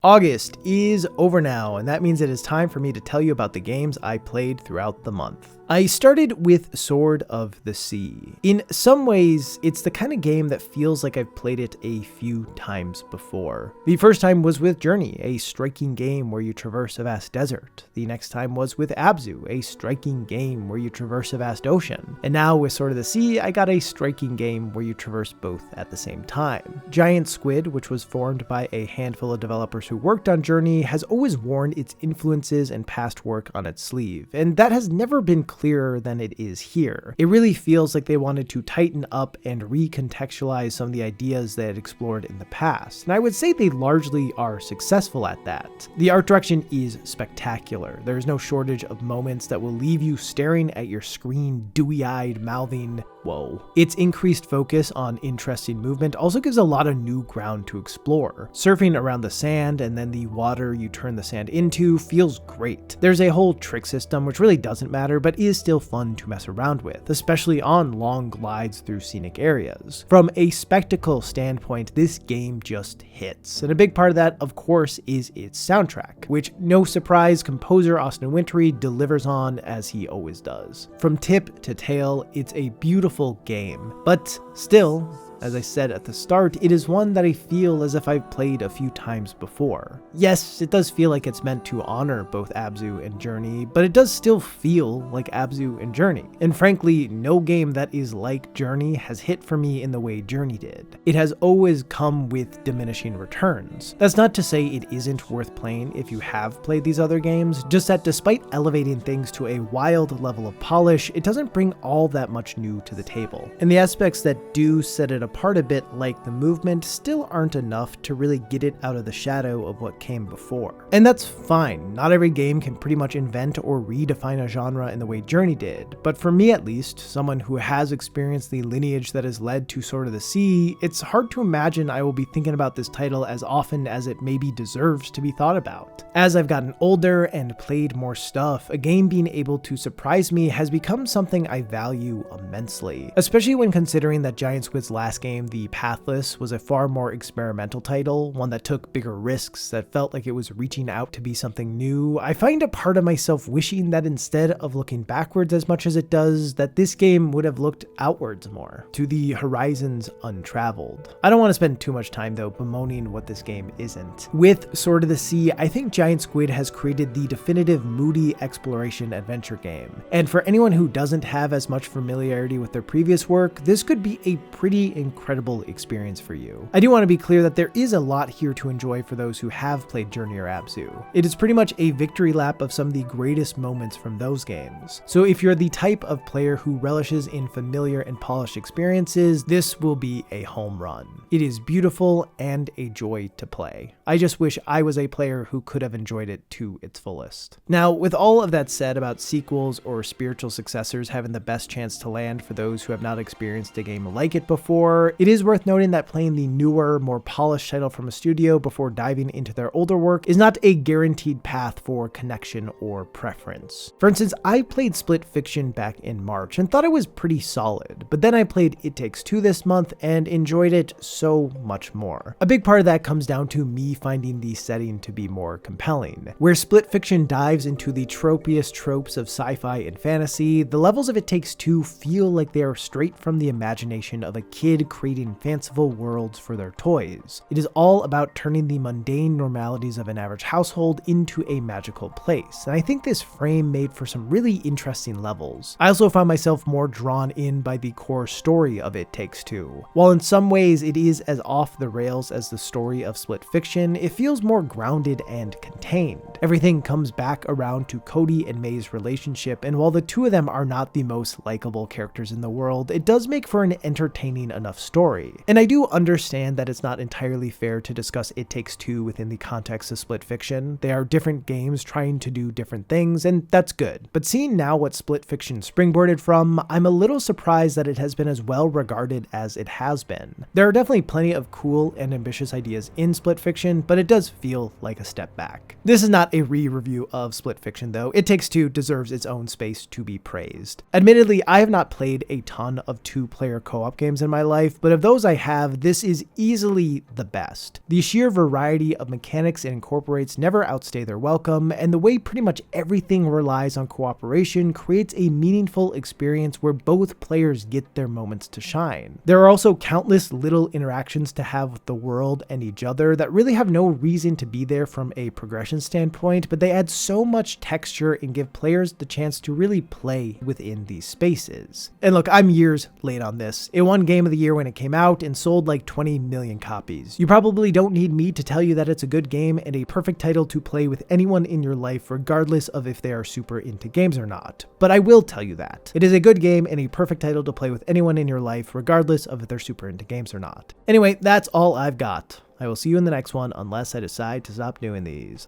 August is over now, and that means it is time for me to tell you about the games I played throughout the month. I started with Sword of the Sea. In some ways, it's the kind of game that feels like I've played it a few times before. The first time was with Journey, a striking game where you traverse a vast desert. The next time was with Abzu, a striking game where you traverse a vast ocean. And now with Sword of the Sea, I got a striking game where you traverse both at the same time. Giant Squid, which was formed by a handful of developers who worked on Journey, has always worn its influences and past work on its sleeve, and that has never been clearer than it is here. It really feels like they wanted to tighten up and recontextualize some of the ideas they had explored in the past, and I would say they largely are successful at that. The art direction is spectacular. There is no shortage of moments that will leave you staring at your screen, dewy-eyed, mouthing, "Whoa." Its increased focus on interesting movement also gives a lot of new ground to explore. Surfing around the sand and then the water you turn the sand into feels great. There's a whole trick system which really doesn't matter but is still fun to mess around with, especially on long glides through scenic areas. From a spectacle standpoint, this game just hits, and a big part of that, of course, is its soundtrack, which, no surprise, composer Austin Wintory delivers on as he always does. From tip to tail, it's a beautiful game, but still, as I said at the start, it is one that I feel as if I've played a few times before. Yes, it does feel like it's meant to honor both Abzu and Journey, but it does still feel like Abzu and Journey. And frankly, no game that is like Journey has hit for me in the way Journey did. It has always come with diminishing returns. That's not to say it isn't worth playing if you have played these other games, just that despite elevating things to a wild level of polish, it doesn't bring all that much new to the table. And the aspects that do set it apart a bit, like the movement, still aren't enough to really get it out of the shadow of what came before. And that's fine. Not every game can pretty much invent or redefine a genre in the way Journey did, but for me at least, someone who has experienced the lineage that has led to Sword of the Sea, it's hard to imagine I will be thinking about this title as often as it maybe deserves to be thought about. As I've gotten older and played more stuff, a game being able to surprise me has become something I value immensely, especially when considering that Giant Squid's last game, The Pathless, was a far more experimental title, one that took bigger risks, that felt like it was reaching out to be something new. I find a part of myself wishing that instead of looking backwards as much as it does, that this game would have looked outwards more, to the horizons untraveled. I don't want to spend too much time though bemoaning what this game isn't. With Sword of the Sea, I think Giant Squid has created the definitive moody exploration adventure game. And for anyone who doesn't have as much familiarity with their previous work, this could be a pretty incredible experience for you. I do want to be clear that there is a lot here to enjoy for those who have played Journey or Abzu. It is pretty much a victory lap of some of the greatest moments from those games. So if you're the type of player who relishes in familiar and polished experiences, this will be a home run. It is beautiful and a joy to play. I just wish I was a player who could have enjoyed it to its fullest. Now, with all of that said about sequels or spiritual successors having the best chance to land for those who have not experienced a game like it before, it is worth noting that playing the newer, more polished title from a studio before diving into their older work is not a guaranteed path for connection or preference. For instance, I played Split Fiction back in March and thought it was pretty solid, but then I played It Takes Two this month and enjoyed it so much more. A big part of that comes down to me finding the setting to be more compelling. Where Split Fiction dives into the tropiest tropes of sci-fi and fantasy, the levels of It Takes Two feel like they are straight from the imagination of a kid creating fanciful worlds for their toys. It is all about turning the mundane normalities of an average household into a magical place, and I think this frame made for some really interesting levels. I also found myself more drawn in by the core story of It Takes Two. While in some ways it is as off the rails as the story of Split Fiction, it feels more grounded and contained. Everything comes back around to Cody and May's relationship, and while the two of them are not the most likable characters in the world, it does make for an entertaining enough story. And I do understand that it's not entirely fair to discuss It Takes Two within the context of Split Fiction. They are different games trying to do different things, and that's good. But seeing now what Split Fiction springboarded from, I'm a little surprised that it has been as well regarded as it has been. There are definitely plenty of cool and ambitious ideas in Split Fiction, but it does feel like a step back. This is not a re-review of Split Fiction though. It Takes Two deserves its own space to be praised. Admittedly, I have not played a ton of two-player co-op games in my life, but of those I have, this is easily the best. The sheer variety of mechanics it incorporates never outstay their welcome, and the way pretty much everything relies on cooperation creates a meaningful experience where both players get their moments to shine. There are also countless little interactions to have with the world and each other that really have no reason to be there from a progression standpoint, but they add so much texture and give players the chance to really play within these spaces. And look, I'm years late on this. It won Game of the Year when it came out and sold like 20 million copies. You probably don't need me to tell you that it's a good game and a perfect title to play with anyone in your life, regardless of if they are super into games or not. But I will tell you that it is a good game and a perfect title to play with anyone in your life, regardless of if they're super into games or not. Anyway, that's all I've got. I will see you in the next one unless I decide to stop doing these.